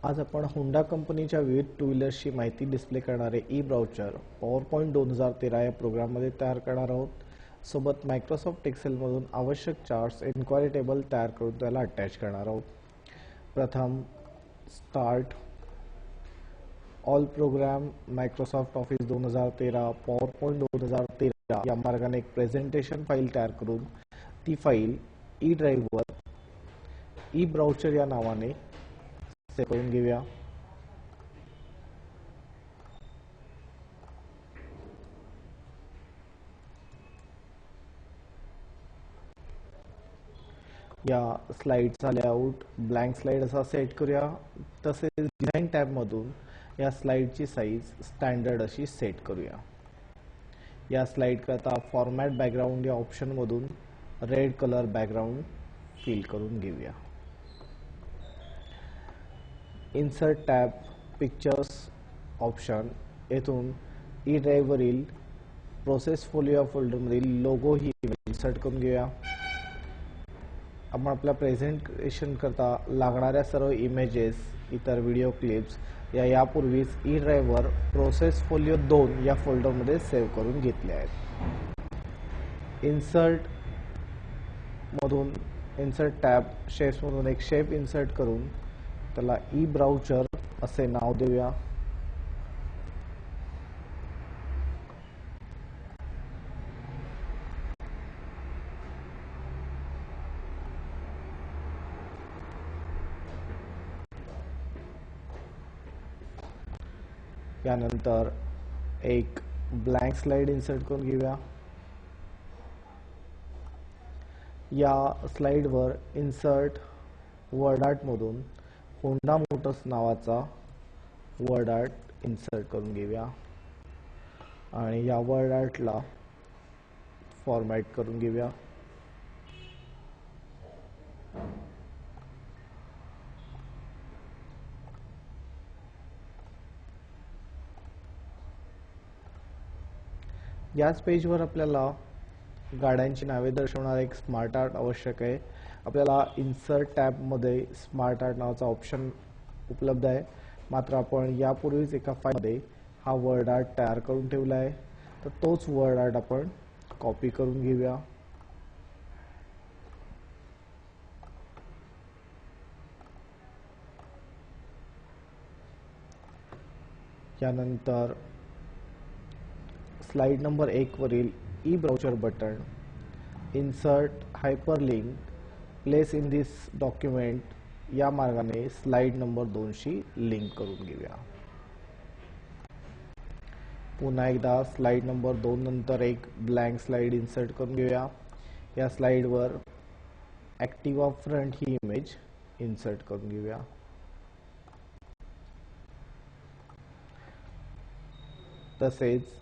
आज आपण होंडा कंपनीच्या विविध टू व्हीलर्सची माहिती डिस्प्ले करणारे ई ब्राउचर पॉवरपॉईंट 2013 या प्रोग्राममध्ये तयार करणार आहोत। सोबत मायक्रोसॉफ्ट एक्सेलमधून आवश्यक चार्ट्स इन्क्वायरी टेबल तयार करून त्याला अटॅच करणार आहोत। प्रथम start all program Microsoft Office 2013 PowerPoint 2013 या मार्गाने एक प्रेझेंटेशन फाईल तयार करून ती फाईल ई ड्राईव्हवर ई ब्राउचर या नावाने सेव्ह करून घेऊया। या स्लाइडचा लेआउट ब्लँक स्लाइड असा सेट करूया। तसेच डिझाइन टॅब मधून या स्लाइडची साईज स्टँडर्ड अशी सेट करूया। या स्लाइड करता फॉर्मॅट बॅकग्राउंड या ऑप्शन मधून रेड कलर बॅकग्राउंड फिल करून घेऊया। इन्सर्ट टॅब पिक्चर्स ऑप्शन येथून ई ड्राईव्हवरील प्रोसेस फोलिओ फोल्डरमधील लोगो ही इन्सर्ट करून घेऊया। आपण आपल्या प्रेझेंटेशन करता लागणाऱ्या सर्व इमेजेस इतर व्हिडिओ क्लिप्स यापूर्वीच ई ड्राईव्हवर प्रोसेस फोलिओ 2 या फोल्डरमध्ये सेव्ह करून घेतले आहेत। इन्सर्ट टॅब शेप्स मधून एक शेप इन्सर्ट करून त्याला ई ब्राउचर असे नाव देऊया। यानंतर एक ब्लँक स्लाइड इन्सर्ट करून घेऊया। या स्लाइडवर इन्सर्ट वर्ड आर्ट मधून होंडा मोटर्स नावाचा वर्ड आर्ट इन्सर्ट करून घेऊया आणि या वर्ड आर्टला फॉर्मॅट करून घेऊया। याच पेजवर आपल्याला गाड्यांची नावे दर्शवणारा एक स्मार्ट आर्ट आवश्यक आहे। आपल्याला इन्सर्ट टॅब मध्ये स्मार्ट आर्ट नावाचा ऑप्शन उपलब्ध आहे, मात्र आपण यापूर्वीच एका फाईलमध्ये हा वर्ड आर्ट तयार करून ठेवला आहे, तर तोच वर्ड आर्ट आपण कॉपी करून घेऊया। यानंतर स्लाइड नंबर 1 वरील E brochure button insert hyperlink place in this document या मार्गाने स्लाइड नंबर 2 शी लिंक करून घेऊया। पुन्हा एकदा स्लाइड नंबर 2 नंतर एक ब्लँक स्लाइड इन्सर्ट करून घेऊया। या स्लाइडवर ॲक्टिवा फ्रंट ही इमेज इन्सर्ट करून घेऊया। तसेच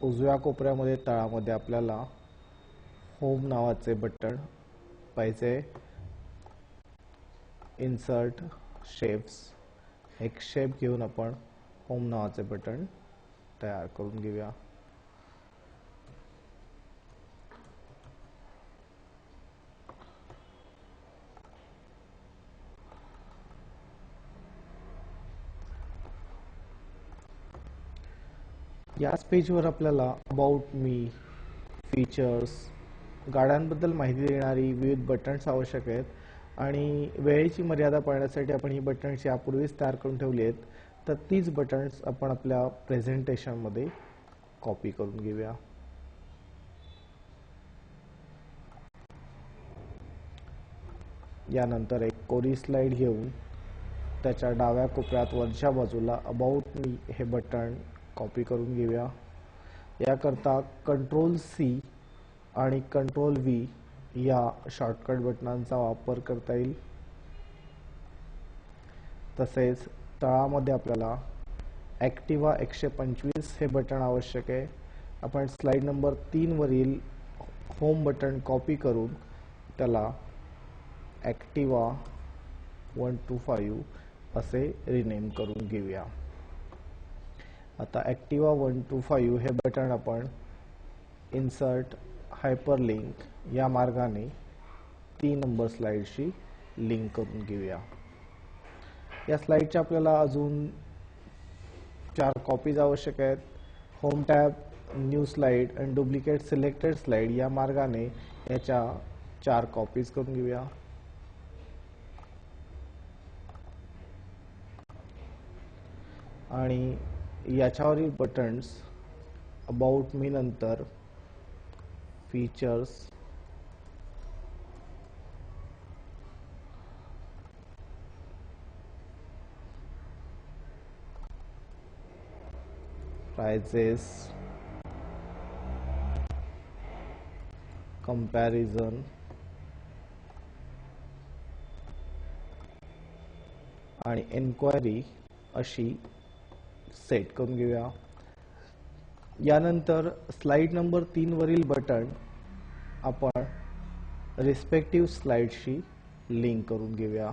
उजव्या कोपऱ्यामध्ये तळामध्ये आपल्याला होम नावाचे बटन पाहिजे। इन्सर्ट शेप्स एक शेप घेऊन आपण होम नावाचे बटन तयार करून घेऊया। याच पेजवर आपल्याला अबाउट मी, फीचर्स, गाड्यांबद्दल माहिती देणारी विविध बटन्स आवश्यक आहेत आणि वेळेची मर्यादा पाळण्यासाठी आपण ही बटन्स यापूर्वीच तयार करून ठेवली आहेत, तर तीच बटन्स आपण आपल्या प्रेझेंटेशनमध्ये कॉपी करून घेऊया। यानंतर एक कोरी स्लाइड घेऊन त्याच्या डाव्या कोपऱ्यात वरच्या बाजूला अबाउट मी हे बटन कॉपी करून घेऊया। याकरता कंट्रोल-C आणि कंट्रोल-V या शॉर्टकट बटनांचा वापर करता येईल। तसेच तळामध्ये आपल्याला ॲक्टिवा 125 हे बटन आवश्यक आहे। आपण स्लाइड नंबर 3 वरील होम बटन कॉपी करून त्याला ॲक्टिवा 125 असे रिनेम करून घेऊया। आता ॲक्टिवा 125 हे बटन आपण इन्सर्ट हायपरलिंक या मार्गाने 3 नंबर स्लाइडशी लिंक करून घेऊया। या स्लाइडच्या आपल्याला अजून 4 कॉपीज आवश्यक आहेत. होम टॅब, न्यू स्लाइड आणि डुप्लिकेट सिलेक्टेड स्लाइड या मार्गाने याच्या 4 कॉपीज करून घेऊया. आणि याच्यावरील बटन्स अबाउट मी नंतर फीचर्स, प्राइजेस, कंपॅरिझन आणि एन्क्वायरी अशी सेट करून घेऊया. यानंतर स्लाइड नंबर 3 वरील बटन आपण रिस्पेक्टिव्ह स्लाइडशी लिंक करून घेऊया.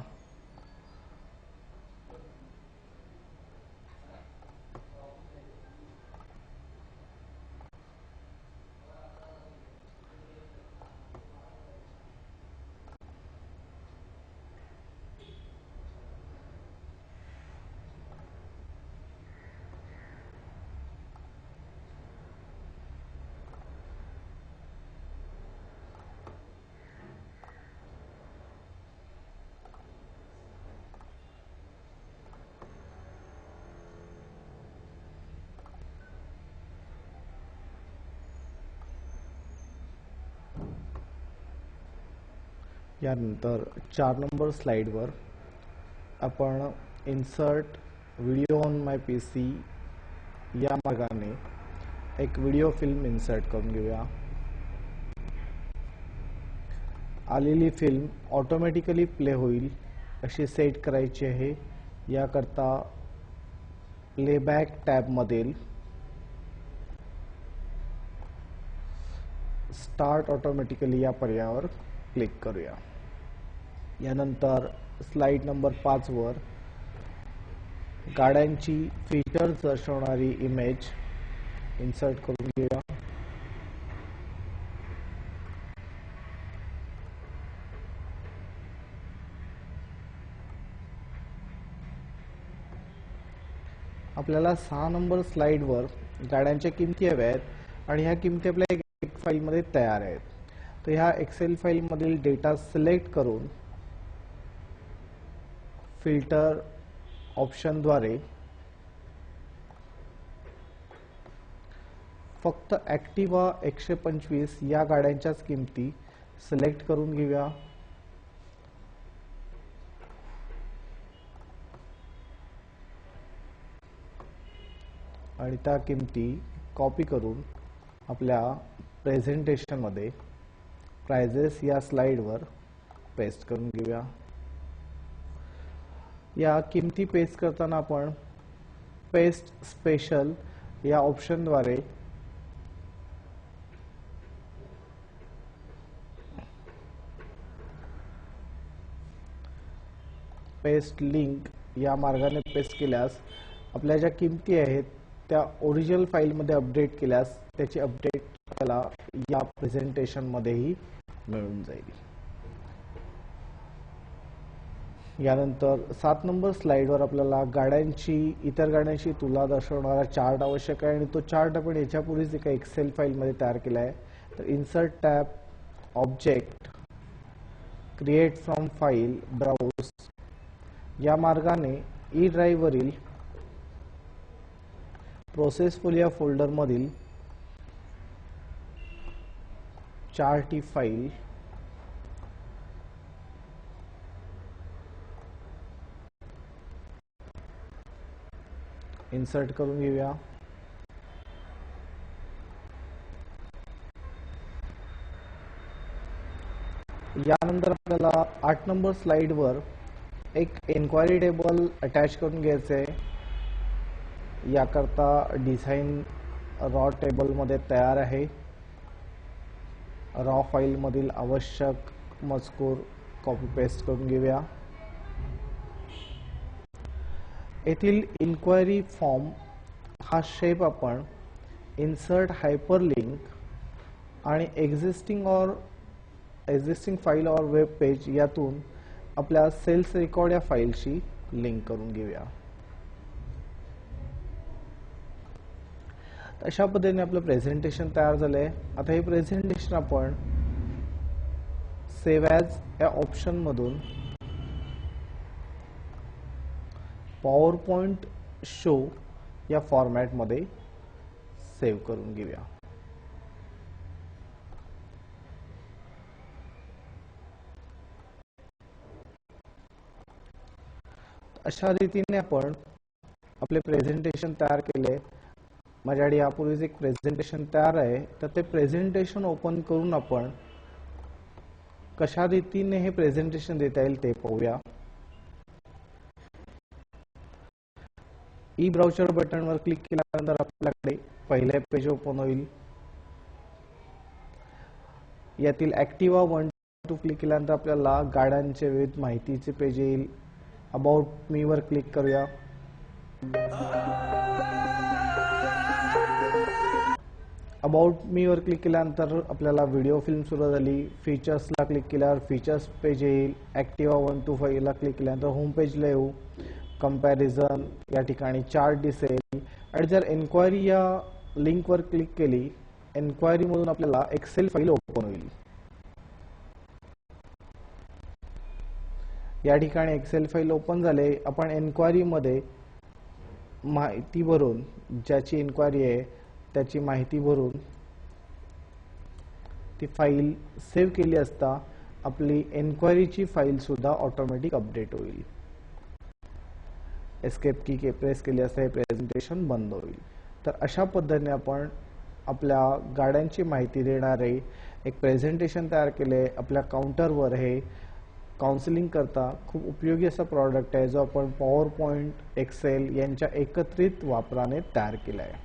यानंतर 4 नंबर स्लाइडवर आपण insert video on my PC या मार्गाने एक व्हिडिओ फिल्म इन्सर्ट करून घेऊया. आलेली फिल्म ऑटोमॅटिकली प्ले होईल अशी सेट करायची आहे. याकरता प्लेबॅक टॅबमधील स्टार्ट ऑटोमॅटिकली या पर्यायावर क्लिक करूया. यानंतर स्लाइड नंबर 5 वर गाड्यांची फीचर्स दर्शवणारी इमेज इन्सर्ट करून घेऊया. आपल्याला 6 नंबर स्लाइडवर गाड्यांच्या किमती हव्या आहेत आणि ह्या किमती आपल्या एक फाईलमध्ये तयार आहेत. तर ह्या एक्सेल फाईलमधील डेटा सिलेक्ट करून फिल्टर ऑप्शनद्वारे फक्त ॲक्टिवा 125 या गाड्यांच्याच किमती सिलेक्ट करून घेऊया. आणि त्या किमती कॉपी करून आपल्या प्रेझेंटेशनमध्ये प्राइजेस या स्लाइडवर पेस्ट करून घेऊया. या किमती पेस्ट करताना आपण पेस्ट स्पेशल या ऑप्शनद्वारे पेस्ट लिंक या मार्गाने पेस्ट केल्यास आपल्या ज्या किमती आहेत त्या ओरिजिनल फाईलमध्ये अपडेट केल्यास त्याची अपडेट आपल्याला या प्रेझेंटेशनमध्येही मिळून जाईल. यानंतर 7 नंबर स्लाइडवर आपल्याला इतर गाड्यांची तुलना दर्शवणारा चार्ट आवश्यक आहे आणि तो चार्ट आपण याच्यापूर्वीच एका एक्सेल फाईलमध्ये तयार केला आहे. तर insert tab, object, create from file, browse या मार्गाने ई ड्राईव्हवरील प्रोसेसफुल या फोल्डरमधील चार्ट ही फाईल इन्सर्ट करून घेऊया. यानंतर आपल्याला 8 नंबर स्लाइडवर एक एन्क्वायरी टेबल अटॅच करून घ्यायचे आहे. याकरता डिझाइन रॉ टेबलमध्ये तयार आहे. रॉ फाईलमधील आवश्यक मजकूर कॉपी पेस्ट करून घेऊया. येथील इन्क्वायरी फॉर्म हा शेप आपण इन्सर्ट हायपरलिंक आणि एक्झिस्टिंग फाईल और वेब पेज यातून आपल्या सेल्स रेकॉर्ड या फाईलशी लिंक करून घेऊया. अशा पद्धतीने आपलं प्रेझेंटेशन तयार झालंय. आता हे प्रेझेंटेशन आपण सेव्ह ॲज या ऑप्शन मधून पॉवर पॉइंट शो या फॉर्मॅट मध्ये सेव्ह करून घेऊया. अशा रीतीने आपण आपले प्रेझेंटेशन तयार केले. माझ्याकडे यापूर्वीच एक प्रेझेंटेशन तयार आहे. तर ते प्रेझेंटेशन ओपन करून आपण कशा रीतीने हे प्रेझेंटेशन देता येईल ते पाहूया. ई ब्राउझर बटनवर क्लिक केल्यानंतर आपल्याकडे पहिले पेज ओपन होईल. यातील ऍक्टिव्हा 1 2 क्लिक केल्यानंतर आपल्याला गाड्यांचे विविध माहितीचे पेज येईल. अबाउट मी वर क्लिक करूया. अबाउट मी वर क्लिक केल्यानंतर आपल्याला व्हिडिओ फिल्म सुरू झाली. फीचर्सला क्लिक केल्यावर फीचर्स पेज येईल. ऍक्टिव्हा 1 2 5 ला क्लिक केल्यानंतर होम पेजला येऊ. कंपॅरिझन या ठिकाणी चार्ट दिसेल. आणि जर एन्क्वायरी या लिंकवर क्लिक केली, एन्क्वायरी मधून आपल्याला एक्सेल फाईल ओपन होईल. या ठिकाणी एक्सेल फाईल ओपन झाले. आपण एन्क्वायरी मध्ये माहिती भरून, ज्याची एन्क्वायरी आहे त्याची माहिती भरून ती फाईल सेव्ह केली असता आपली एन्क्वायरीची फाईल सुद्धा ऑटोमॅटिक अपडेट होईल. एस्केप की प्रेस केली असता हे प्रेझेंटेशन बंद होईल. तर अशा पद्धतीने आपण आपल्या गाड्यांची माहिती देणारे एक प्रेझेंटेशन तयार केले. आपल्या काउंटरवर हे काउन्सिलिंग करता खूप उपयोगी असा प्रॉडक्ट आहे, जो आपण पॉवर पॉइंट, एक्सेल यांच्या एकत्रित वापराने तयार केला आहे.